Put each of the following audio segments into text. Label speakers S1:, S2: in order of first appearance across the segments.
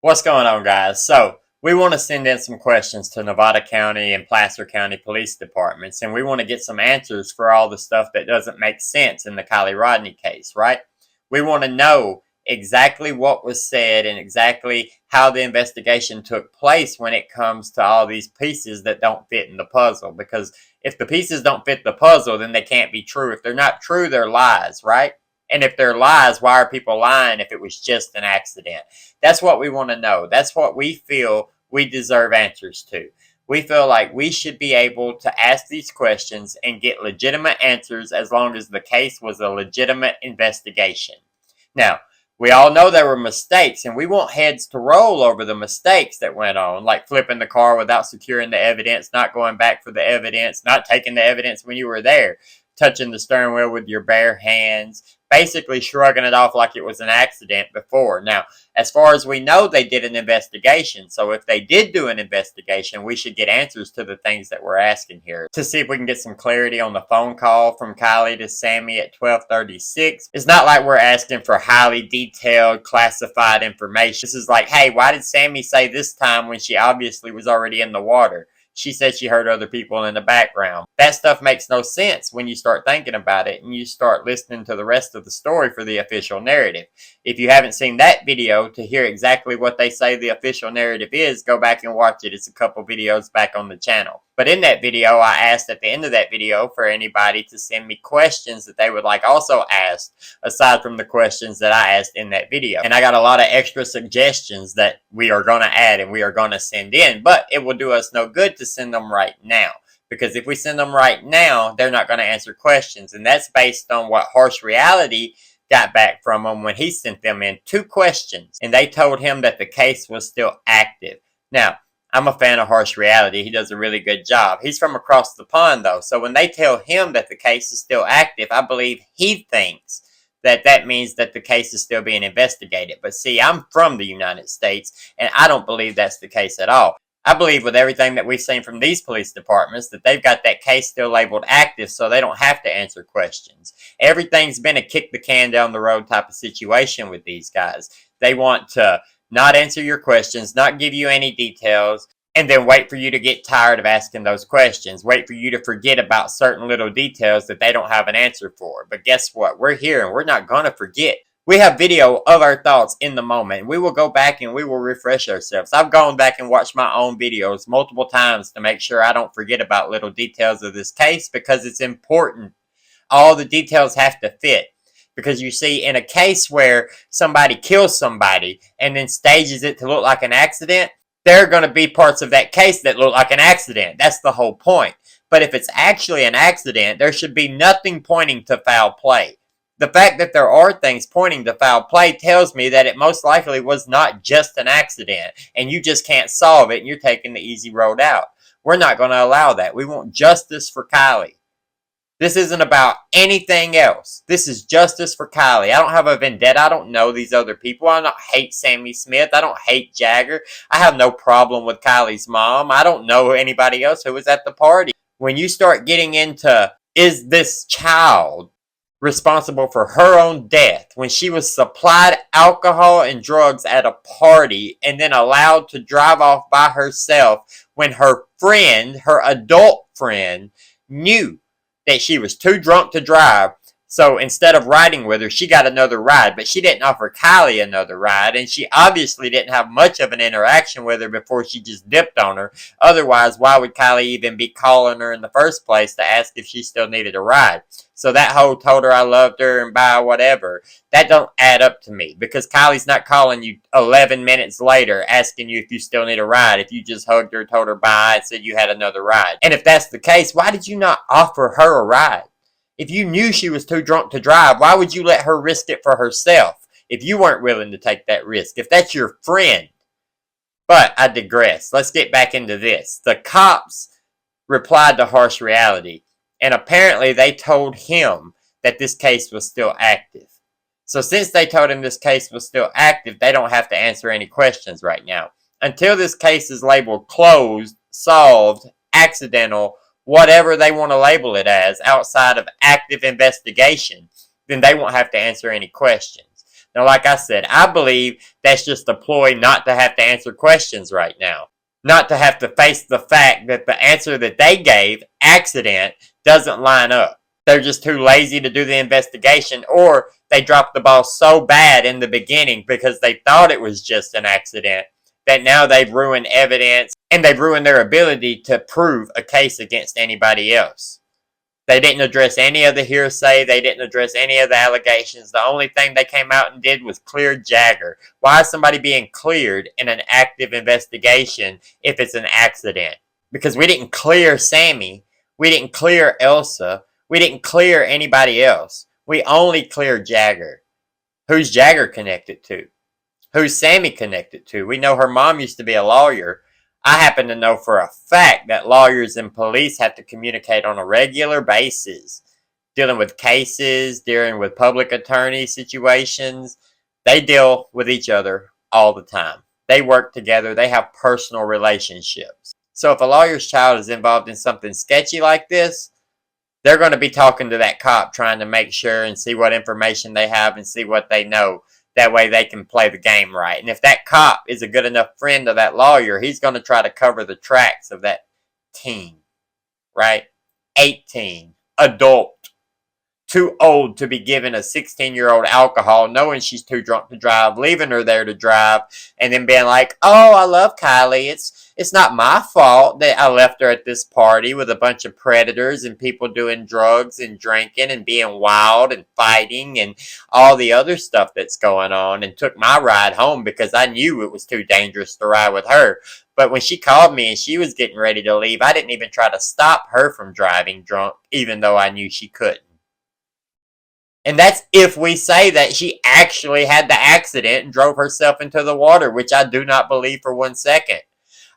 S1: What's going on, guys? So, we want to send in some questions to Nevada County and Placer County police departments, and we want to get some answers for all the stuff that doesn't make sense in the Kiely Rodni case, right? We want to know exactly what was said and exactly how the investigation took place when it comes to all these pieces that don't fit in the puzzle. Because if the pieces don't fit the puzzle, then they can't be true. If they're not true, they're lies, right? And if they're lies, why are people lying if it was just an accident? That's what we want to know. That's what we feel we deserve answers to. We feel like we should be able to ask these questions and get legitimate answers as long as the case was a legitimate investigation. Now, we all know there were mistakes, and we want heads to roll over the mistakes that went on, like flipping the car without securing the evidence, not going back for the evidence, not taking the evidence when you were there, touching the steering wheel with your bare hands, basically shrugging it off like it was an accident before. Now, as far as we know, they did an investigation. So if they did do an investigation, we should get answers to the things that we're asking here. To see if we can get some clarity on the phone call from Kylie to Sammy at 12:36. It's not like we're asking for highly detailed, classified information. This is like, hey, why did Sammy say this time when she obviously was already in the water? She said she heard other people in the background. That stuff makes no sense when you start thinking about it and you start listening to the rest of the story for the official narrative. If you haven't seen that video to hear exactly what they say the official narrative is, go back and watch it. It's a couple videos back on the channel. But in that video, I asked at the end of that video for anybody to send me questions that they would like also asked, aside from the questions that I asked in that video. And I got a lot of extra suggestions that we are going to add and we are going to send in, but it will do us no good to send them right now. Because if we send them right now, they're not going to answer questions. And that's based on what Harsh Reality got back from them when he sent them in 2 questions. And they told him that the case was still active. Now, I'm a fan of Harsh Reality. He does a really good job. He's from across the pond, though. So when they tell him that the case is still active, I believe he thinks that that means that the case is still being investigated. But see, I'm from the United States, and I don't believe that's the case at all. I believe with everything that we've seen from these police departments that they've got that case still labeled active so they don't have to answer questions. Everything's been a kick the can down the road type of situation with these guys. They want to not answer your questions, not give you any details, and then wait for you to get tired of asking those questions. Wait for you to forget about certain little details that they don't have an answer for. But guess what? We're here and we're not going to forget. We have video of our thoughts in the moment. We will go back and we will refresh ourselves. I've gone back and watched my own videos multiple times to make sure I don't forget about little details of this case because it's important. All the details have to fit. Because you see, in a case where somebody kills somebody and then stages it to look like an accident, there are going to be parts of that case that look like an accident. That's the whole point. But if it's actually an accident, there should be nothing pointing to foul play. The fact that there are things pointing to foul play tells me that it most likely was not just an accident and you just can't solve it and you're taking the easy road out. We're not going to allow that. We want justice for Kylie. This isn't about anything else. This is justice for Kylie. I don't have a vendetta. I don't know these other people. I don't hate Sammy Smith. I don't hate Jagger. I have no problem with Kylie's mom. I don't know anybody else who was at the party. When you start getting into, is this child responsible for her own death when she was supplied alcohol and drugs at a party and then allowed to drive off by herself when her friend, her adult friend, knew that she was too drunk to drive, so instead of riding with her, she got another ride, but she didn't offer Kylie another ride, and she obviously didn't have much of an interaction with her before she just dipped on her. Otherwise, why would Kylie even be calling her in the first place to ask if she still needed a ride? So that hoe told her I loved her and bye whatever. That don't add up to me, because Kylie's not calling you 11 minutes later asking you if you still need a ride, if you just hugged her, told her bye, and said you had another ride. And if that's the case, why did you not offer her a ride? If you knew she was too drunk to drive, why would you let her risk it for herself if you weren't willing to take that risk, if that's your friend? But I digress. Let's get back into this. The cops replied to Harsh Reality, and apparently they told him that this case was still active. So since they told him this case was still active, they don't have to answer any questions right now. Until this case is labeled closed, solved, accidental, whatever they want to label it as, outside of active investigation, then they won't have to answer any questions. Now, like I said, I believe that's just a ploy not to have to answer questions right now. Not to have to face the fact that the answer that they gave, accident, doesn't line up. They're just too lazy to do the investigation, or they dropped the ball so bad in the beginning because they thought it was just an accident that now they've ruined evidence and they've ruined their ability to prove a case against anybody else. They didn't address any of the hearsay. They didn't address any of the allegations. The only thing they came out and did was clear Jagger. Why is somebody being cleared in an active investigation if it's an accident? Because we didn't clear Sammy. We didn't clear Elsa. We didn't clear anybody else. We only cleared Jagger. Who's Jagger connected to? Who's Sammy connected to? We know her mom used to be a lawyer. I happen to know for a fact that lawyers and police have to communicate on a regular basis, dealing with cases, dealing with public attorney situations. They deal with each other all the time. They work together. They have personal relationships. So if a lawyer's child is involved in something sketchy like this, they're going to be talking to that cop, trying to make sure and see what information they have and see what they know. That way they can play the game right. And if that cop is a good enough friend of that lawyer, he's going to try to cover the tracks of that teen, right? 18, adult, too old to be given a 16-year-old alcohol, knowing she's too drunk to drive, leaving her there to drive, and then being like, oh, I love Kylie. It's not my fault that I left her at this party with a bunch of predators and people doing drugs and drinking and being wild and fighting and all the other stuff that's going on, and took my ride home because I knew it was too dangerous to ride with her. But when she called me and she was getting ready to leave, I didn't even try to stop her from driving drunk, even though I knew she couldn't. And that's if we say that she actually had the accident and drove herself into the water, which I do not believe for 1 second.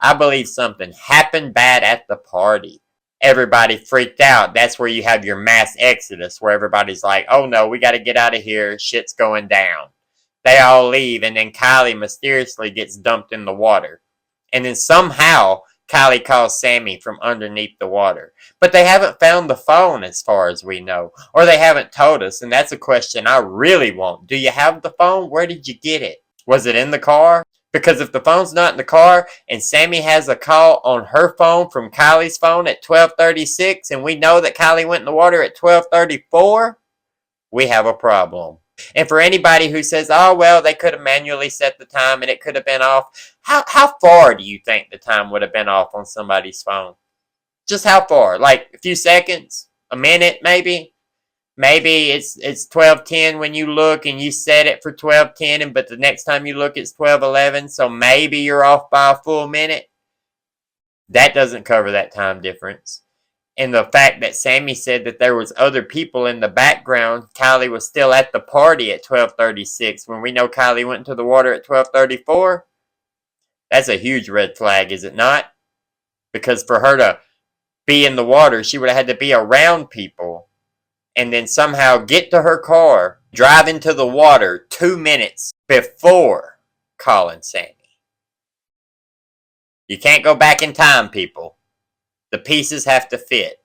S1: I believe something happened bad at the party. Everybody freaked out. That's where you have your mass exodus, where everybody's like, oh no, we got to get out of here. Shit's going down. They all leave, and then Kylie mysteriously gets dumped in the water. And then somehow Kylie calls Sammy from underneath the water. But they haven't found the phone as far as we know. Or they haven't told us, and that's a question I really want. Do you have the phone? Where did you get it? Was it in the car? Because if the phone's not in the car and Sammy has a call on her phone from Kylie's phone at 12:36 and we know that Kylie went in the water at 12:34, we have a problem. And for anybody who says, oh, well, they could have manually set the time and it could have been off, how far do you think the time would have been off on somebody's phone? Just how far? Like a few seconds? A minute, maybe? Maybe it's 12:10 when you look and you set it for 12:10, but the next time you look it's 12:11, so maybe you're off by a full minute. That doesn't cover that time difference. And the fact that Sammy said that there was other people in the background, Kylie was still at the party at 12:36 when we know Kylie went into the water at 12:34. That's a huge red flag, is it not? Because for her to be in the water, she would have had to be around people and then somehow get to her car, drive into the water 2 minutes before calling Sammy. You can't go back in time, people. The pieces have to fit.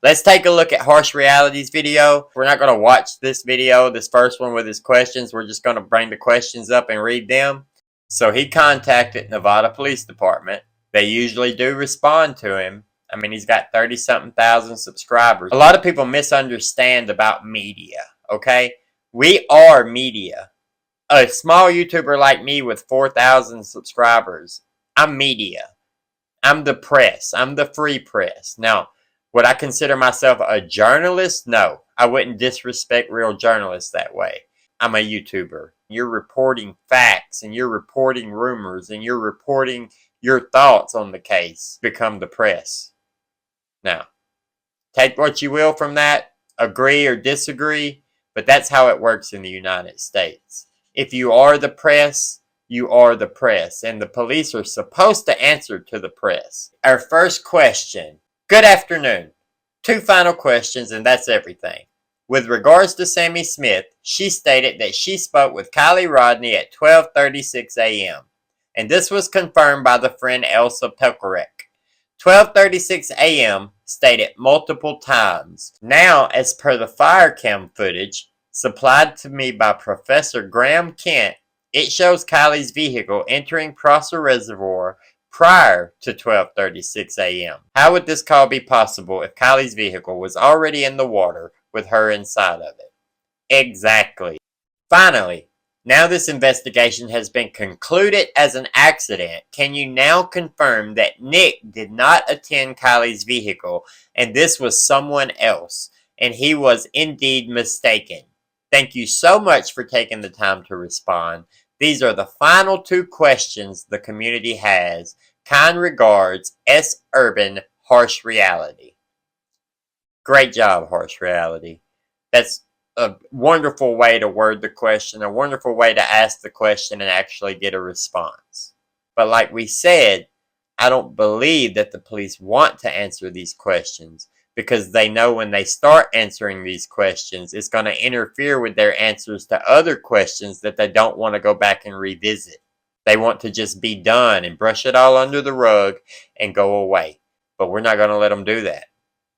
S1: Let's take a look at Harsh Reality's video. We're not going to watch this video, this first one with his questions. We're just going to bring the questions up and read them. So he contacted Nevada Police Department. They usually do respond to him. I mean, he's got 30-something thousand subscribers. A lot of people misunderstand about media, okay? We are media. A small YouTuber like me with 4,000 subscribers, I'm media. I'm the press. I'm the free press. Now, would I consider myself a journalist? No. I wouldn't disrespect real journalists that way. I'm a YouTuber. You're reporting facts, and you're reporting rumors, and you're reporting your thoughts on the case. Become the press. Now, take what you will from that, agree or disagree, but that's how it works in the United States. If you are the press, you are the press, and the police are supposed to answer to the press. Our first question. Good afternoon. 2 final questions, and that's everything. With regards to Sammy Smith, she stated that she spoke with Kiely Rodni at 12:36 a.m., and this was confirmed by the friend Elsa Pekarek. 12:36 a.m. stated multiple times. Now, as per the fire cam footage, supplied to me by Professor Graham Kent, it shows Kylie's vehicle entering Prosser Reservoir prior to 12:36 a.m. How would this call be possible if Kylie's vehicle was already in the water with her inside of it? Exactly. Finally, now this investigation has been concluded as an accident, can you now confirm that Nick did not attend Kylie's vehicle and this was someone else, and he was indeed mistaken? Thank you so much for taking the time to respond. These are the final two questions the community has. Kind regards, S. Urban, Harsh Reality. Great job, Harsh Reality. That's a wonderful way to word the question, a wonderful way to ask the question and actually get a response. But like we said, I don't believe that the police want to answer these questions because they know when they start answering these questions, it's going to interfere with their answers to other questions that they don't want to go back and revisit. They want to just be done and brush it all under the rug and go away. But we're not going to let them do that.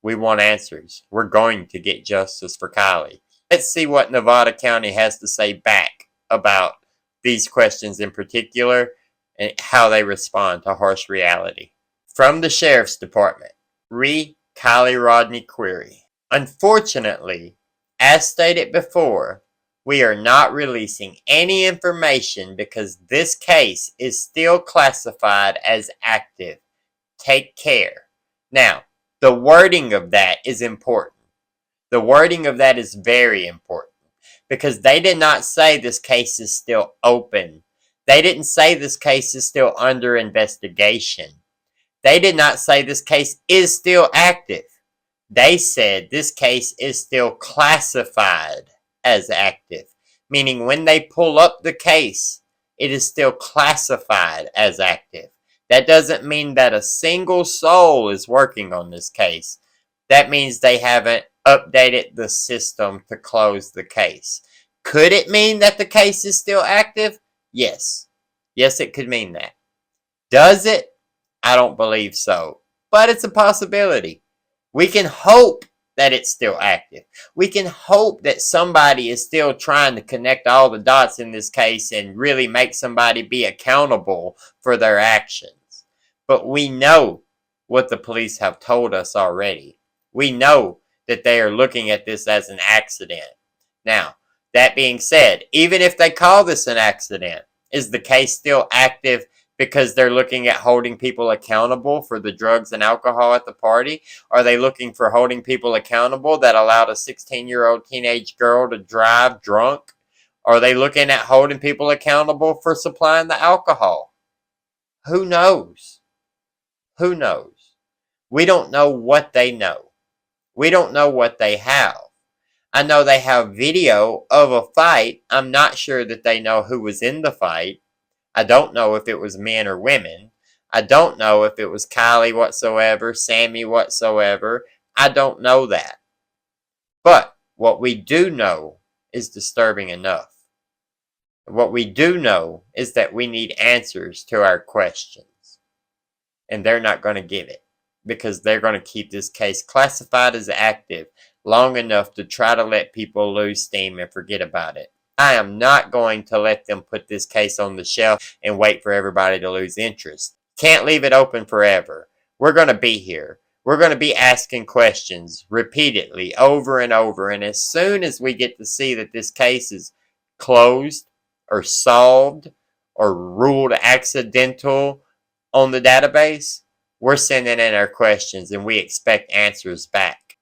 S1: We want answers. We're going to get justice for Kylie. Let's see what Nevada County has to say back about these questions in particular and how they respond to Harsh Reality. From the Sheriff's Department, Kiely Rodni query. Unfortunately, as stated before, we are not releasing any information because this case is still classified as active. Take care. Now, the wording of that is important. The wording of that is very important because they did not say this case is still open. They didn't say this case is still under investigation. They did not say this case is still active. They said this case is still classified as active, meaning when they pull up the case, it is still classified as active. That doesn't mean that a single soul is working on this case. That means they haven't updated the system to close the case. Could it mean that the case is still active? Yes. Yes, it could mean that. Does it? I don't believe so. But it's a possibility. We can hope that it's still active. We can hope that somebody is still trying to connect all the dots in this case and really make somebody be accountable for their actions. But we know what the police have told us already. We know that they are looking at this as an accident. Now, that being said, even if they call this an accident, is the case still active because they're looking at holding people accountable for the drugs and alcohol at the party? Are they looking for holding people accountable that allowed a 16-year-old teenage girl to drive drunk? Are they looking at holding people accountable for supplying the alcohol? Who knows? Who knows? We don't know what they know. We don't know what they have. I know they have video of a fight. I'm not sure that they know who was in the fight. I don't know if it was men or women. I don't know if it was Kylie whatsoever, Sammy whatsoever. I don't know that. But what we do know is disturbing enough. What we do know is that we need answers to our questions. And they're not going to give it because they're going to keep this case classified as active long enough to try to let people lose steam and forget about it. I am not going to let them put this case on the shelf and wait for everybody to lose interest. Can't leave it open forever. We're going to be here. We're going to be asking questions repeatedly over and over. And as soon as we get to see that this case is closed or solved or ruled accidental on the database, we're sending in our questions and we expect answers back.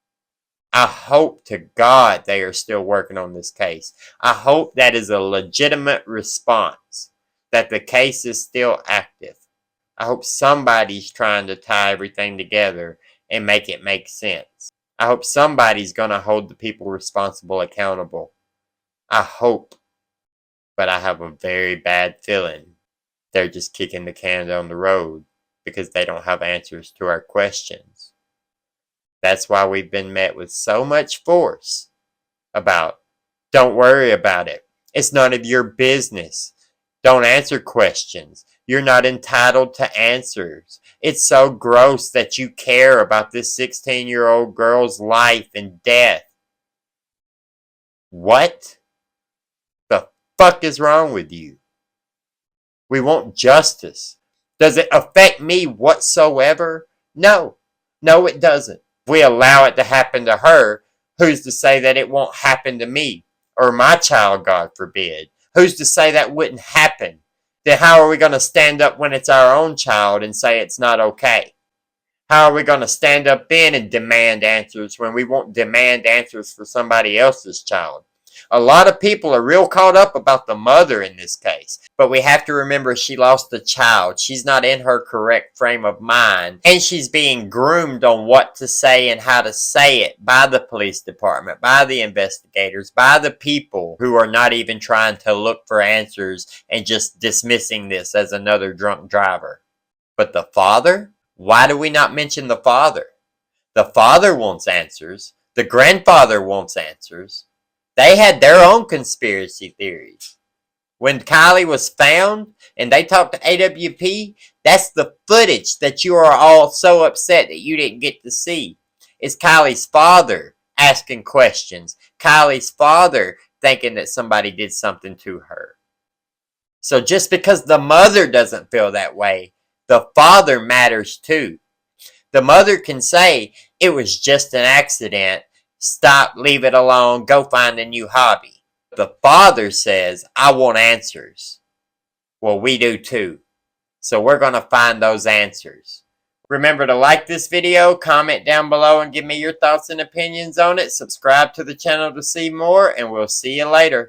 S1: I hope to God they are still working on this case. I hope that is a legitimate response, that the case is still active. I hope somebody's trying to tie everything together and make it make sense. I hope somebody's going to hold the people responsible accountable. I hope. But I have a very bad feeling they're just kicking the can down the road because they don't have answers to our questions. That's why we've been met with so much force about, don't worry about it. It's none of your business. Don't answer questions. You're not entitled to answers. It's so gross that you care about this 16-year-old girl's life and death. What the fuck is wrong with you? We want justice. Does it affect me whatsoever? No. No, it doesn't. If we allow it to happen to her, who's to say that it won't happen to me? Or my child, God forbid. Who's to say that wouldn't happen? Then how are we going to stand up when it's our own child and say it's not okay? How are we going to stand up then and demand answers when we won't demand answers for somebody else's child? A lot of people are real caught up about the mother in this case. But we have to remember she lost a child. She's not in her correct frame of mind. And she's being groomed on what to say and how to say it by the police department, by the investigators, by the people who are not even trying to look for answers and just dismissing this as another drunk driver. But the father? Why do we not mention the father? The father wants answers. The grandfather wants answers. They had their own conspiracy theories. When Kylie was found and they talked to AWP, that's the footage that you are all so upset that you didn't get to see. It's Kylie's father asking questions. Kylie's father thinking that somebody did something to her. So just because the mother doesn't feel that way, the father matters too. The mother can say, it was just an accident. Stop, leave it alone, go find a new hobby. The father says, I want answers. Well, we do too. So we're going to find those answers. Remember to like this video, comment down below and give me your thoughts and opinions on it. Subscribe to the channel to see more, and we'll see you later.